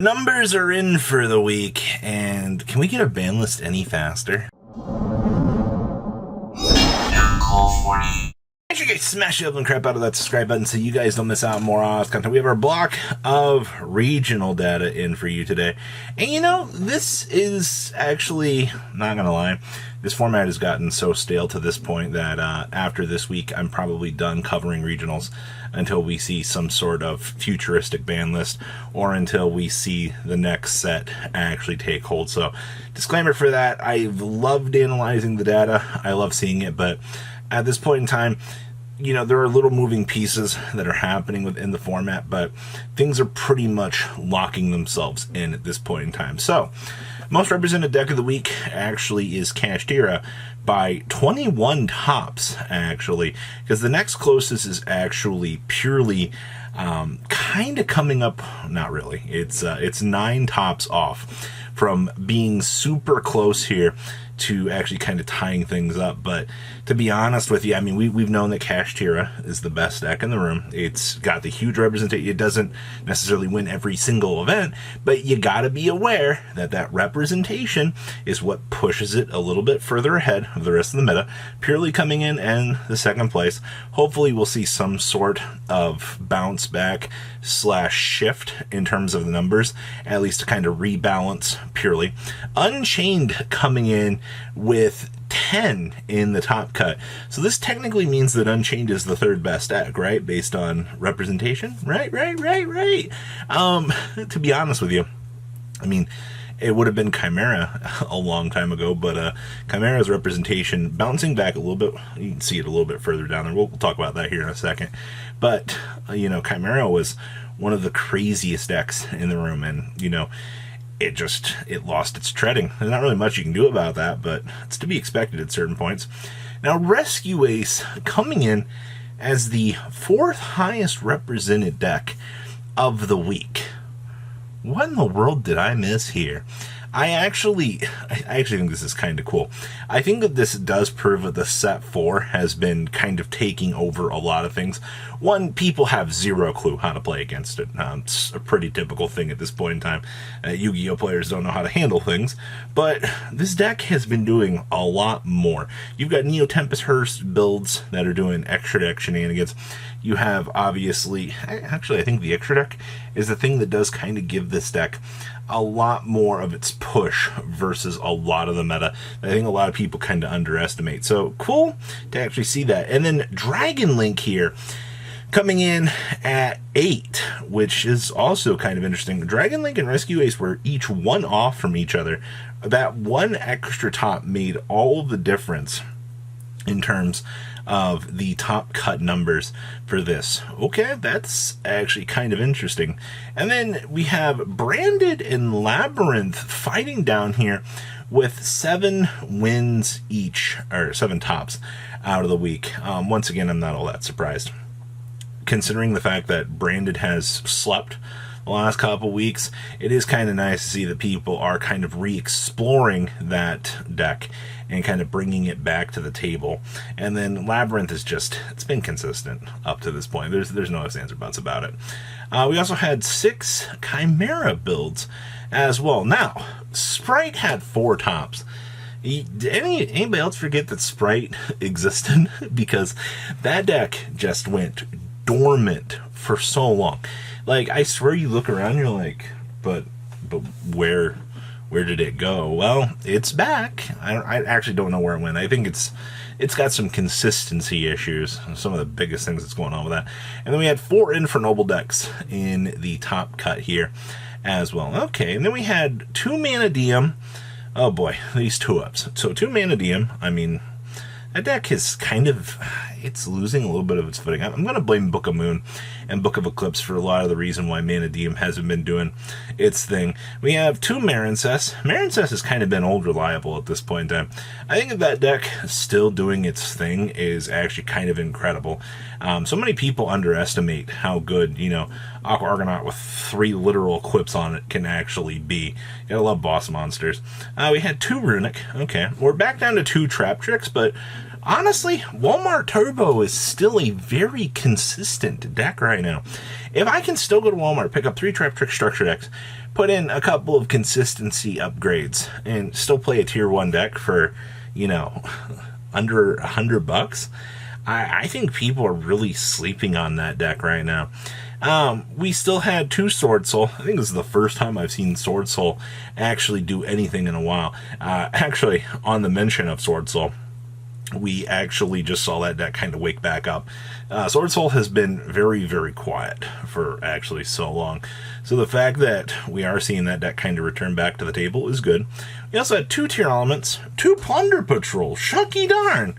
Numbers are in for the week, and can we get a ban list any faster? Make sure you guys smash the crap out of that subscribe button so you guys don't miss out on more awesome content. We have our block of regional data in for you today. And you know, this is actually, not gonna lie, this format has gotten so stale to this point that after this week, I'm probably done covering regionals until we see some sort of futuristic ban list or until we see the next set actually take hold. So, disclaimer for that, I've loved analyzing the data. I love seeing it, but at this point in time, you know, there are little moving pieces that are happening within the format, but things are pretty much locking themselves in at this point in time. So, most represented deck of the week actually is Kashtira by 21 tops, actually, because the next closest is actually purely kind of coming up, not really, it's 9 tops off from being super close here to actually kind of tying things up. But to be honest with you, I mean, we've known that Kashtira is the best deck in the room. It's got the huge representation. It doesn't necessarily win every single event, but you got to be aware that that representation is what pushes it a little bit further ahead of the rest of the meta, purely coming in the second place. Hopefully we'll see some sort of bounce back / shift in terms of the numbers, at least to kind of rebalance purely. Unchained coming in with 10 in the top cut. So this technically means that Unchained is the third best deck, right? Based on representation? Right. To be honest with you, I mean, it would have been Chimera a long time ago, but Chimera's representation bouncing back a little bit. You can see it a little bit further down there. We'll talk about that here in a second. But, you know, Chimera was one of the craziest decks in the room, and, you know, it lost its treading. There's not really much you can do about that, but it's to be expected at certain points. Now, Rescue Ace coming in as the 4th highest represented deck of the week. What in the world did I miss here? I actually think this is kind of cool. I think that this does prove that the set 4 has been kind of taking over a lot of things. One, people have zero clue how to play against it. It's a pretty typical thing at this point in time. Yu-Gi-Oh! Players don't know how to handle things, but this deck has been doing a lot more. You've got Neo Tempest Hearst builds that are doing extra deck shenanigans. You have, obviously, actually I think the extra deck is the thing that does kind of give this deck a lot more of its push versus a lot of the meta. I think a lot of people kind of underestimate. So cool to actually see that. And then Dragon Link here coming in at 8, which is also kind of interesting. Dragon Link and Rescue Ace were each one off from each other. That one extra top made all the difference in terms of the top cut numbers for this. Okay, that's actually kind of interesting. And then we have Branded and Labyrinth fighting down here with 7 wins each, or 7 tops out of the week. Once again, I'm not all that surprised, considering the fact that Branded has slept the last couple weeks. It is kind of nice to see that people are kind of re-exploring that deck and kind of bringing it back to the table. And then Labyrinth is just, it's been consistent up to this point. There's no ifs, ands, or buts about it. We also had 6 Chimera builds as well. Now, Sprite had 4 tops. Did anybody else forget that Sprite existed? Because that deck just went dormant for so long. Like, I swear you look around, you're like, but where did it go? Well, it's back. I actually don't know where it went. I think it's got some consistency issues, some of the biggest things that's going on with that. And then we had 4 Infernoble decks in the top cut here as well. Okay, and then we had 2 Mana Diem. Oh boy, these 2-ups. So 2 Mana Diem, I mean, that deck is kind of, it's losing a little bit of its footing. I'm going to blame Book of Moon and Book of Eclipse for a lot of the reason why Mana Diem hasn't been doing its thing. We have 2 Marincess. Marincess has kind of been old reliable at this point in time. I think that deck still doing its thing is actually kind of incredible. So many people underestimate how good, you know, Aqua Argonaut with 3 literal equips on it can actually be. You gotta love boss monsters. We had 2 Runic. Okay, we're back down to 2 Trap Tricks, but Honestly, Walmart Turbo is still a very consistent deck right now. If I can still go to Walmart, pick up 3 Trap Trick Structure decks, put in a couple of consistency upgrades, and still play a tier 1 deck for, under $100, I think people are really sleeping on that deck right now. We still had 2 Sword Soul. I think this is the first time I've seen Sword Soul actually do anything in a while. Actually, on the mention of Sword Soul, we actually just saw that deck kind of wake back up. Sword Soul has been very, very quiet for actually so long. So the fact that we are seeing that deck kind of return back to the table is good. We also had 2 Tier Elements, 2 Plunder Patrol. Shucky darn!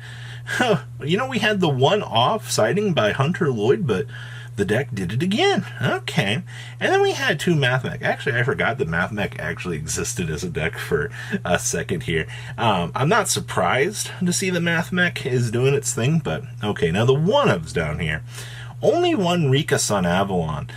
We had the 1 off sighting by Hunter Lloyd, but the deck did it again. Okay. And then we had 2 Math Mech. Actually, I forgot that Math Mech actually existed as a deck for a second here. I'm not surprised to see the Math Mech is doing its thing, but okay. Now the 1-ofs down here. Only 1 Rika Sun Avalon.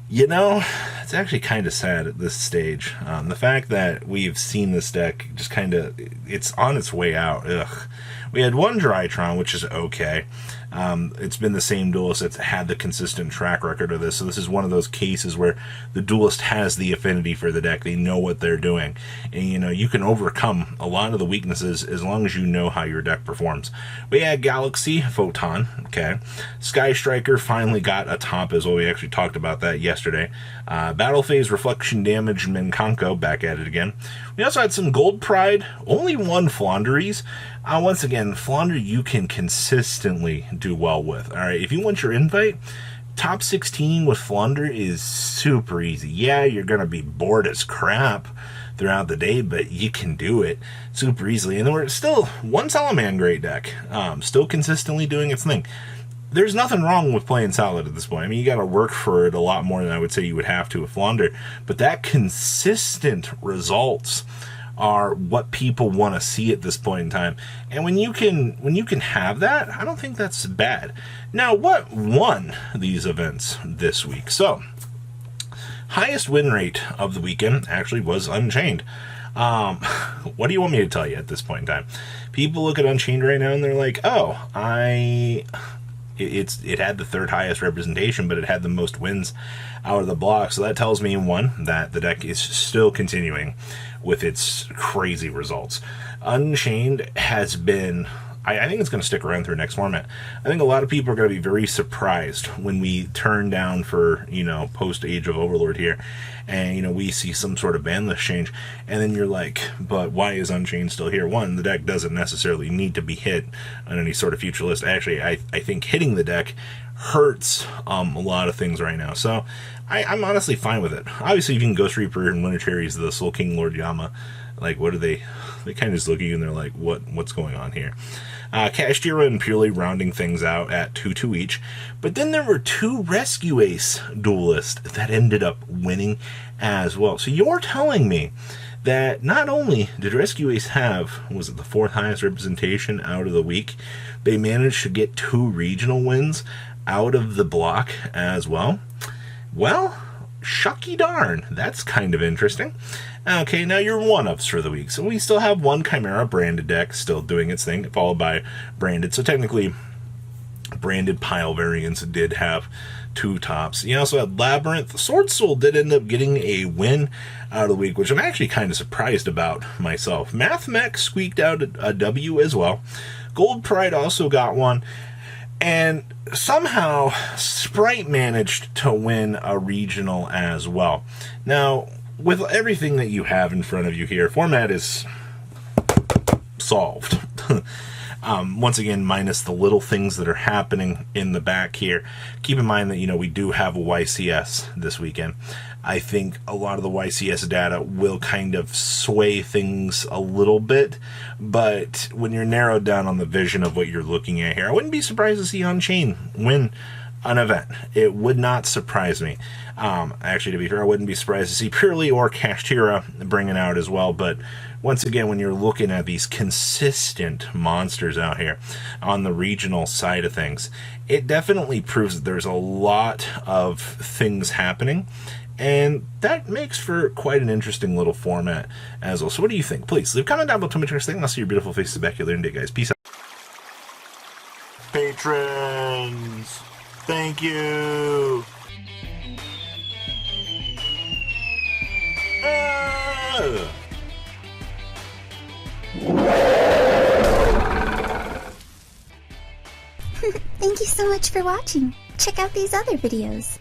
It's actually kind of sad at this stage. The fact that we've seen this deck just kind of, it's on its way out. Ugh. We had 1 Drytron, which is okay. It's been the same duelist that's had the consistent track record of this. So this is one of those cases where the duelist has the affinity for the deck. They know what they're doing. And, you can overcome a lot of the weaknesses as long as you know how your deck performs. We had Galaxy Photon, okay. Sky Striker finally got a top as well. We actually talked about that yesterday. Battle Phase Reflection Damage Menkanko, back at it again. We also had some Gold Pride, only 1 Flaunderies. Once again, Flounder you can consistently do well with. Alright, if you want your invite, top 16 with Flounder is super easy. Yeah, you're going to be bored as crap throughout the day, but you can do it super easily. And then we're still 1 Salamangreat deck, still consistently doing its thing. There's nothing wrong with playing Salad at this point. I mean, you got to work for it a lot more than I would say you would have to with Flounder, but that consistent results are what people want to see at this point in time. And when you can have that, I don't think that's bad. Now, what won these events this week? So, highest win rate of the weekend actually was Unchained. What do you want me to tell you at this point in time? People look at Unchained right now and they're like, oh, it had the 3rd highest representation, but it had the most wins out of the block. So that tells me, 1, that the deck is still continuing with its crazy results. Unchained has been, I think it's going to stick around through next format. I think a lot of people are going to be very surprised when we turn down for, post Age of Overlord here, and, we see some sort of ban list change, and then you're like, but why is Unchained still here? 1, the deck doesn't necessarily need to be hit on any sort of future list. Actually, I think hitting the deck hurts a lot of things right now. So I'm honestly fine with it. Obviously, you can Ghost Reaper and Winter Cherries, the Soul King Lord Yama. Like, what are they? They kind of just look at you and they're like, what's going on here? Kashtira and Purely rounding things out at 2-2 each. But then there were 2 Rescue Ace duelists that ended up winning as well. So you're telling me that not only did Rescue Ace have, was it the 4th highest representation out of the week, they managed to get 2 regional wins out of the block as well. Well, shucky darn, that's kind of interesting. Okay, now your 1-ofs for the week. So we still have 1 Chimera branded deck still doing its thing, followed by branded. So technically, branded pile variants did have 2 tops. You also had Labyrinth. Sword Soul did end up getting a win out of the week, which I'm actually kind of surprised about myself. Math Mech squeaked out a W as well. Gold Pride also got one. And somehow, Sprite managed to win a regional as well. Now, with everything that you have in front of you here, format is solved. Once again, minus the little things that are happening in the back here. Keep in mind that, we do have a YCS this weekend. I think a lot of the YCS data will kind of sway things a little bit, but when you're narrowed down on the vision of what you're looking at here, I wouldn't be surprised to see Unchained win an event. It would not surprise me. Actually, to be fair, I wouldn't be surprised to see Purely or Kashtira bring it out as well, but once again, when you're looking at these consistent monsters out here on the regional side of things, it definitely proves that there's a lot of things happening, and that makes for quite an interesting little format as well. So what do you think? Please leave a comment down below. Tell me what you're thinking. I'll see your beautiful faces back here later today, guys. Peace out. patrons. Thank you. Thank you so much for watching. Check out these other videos.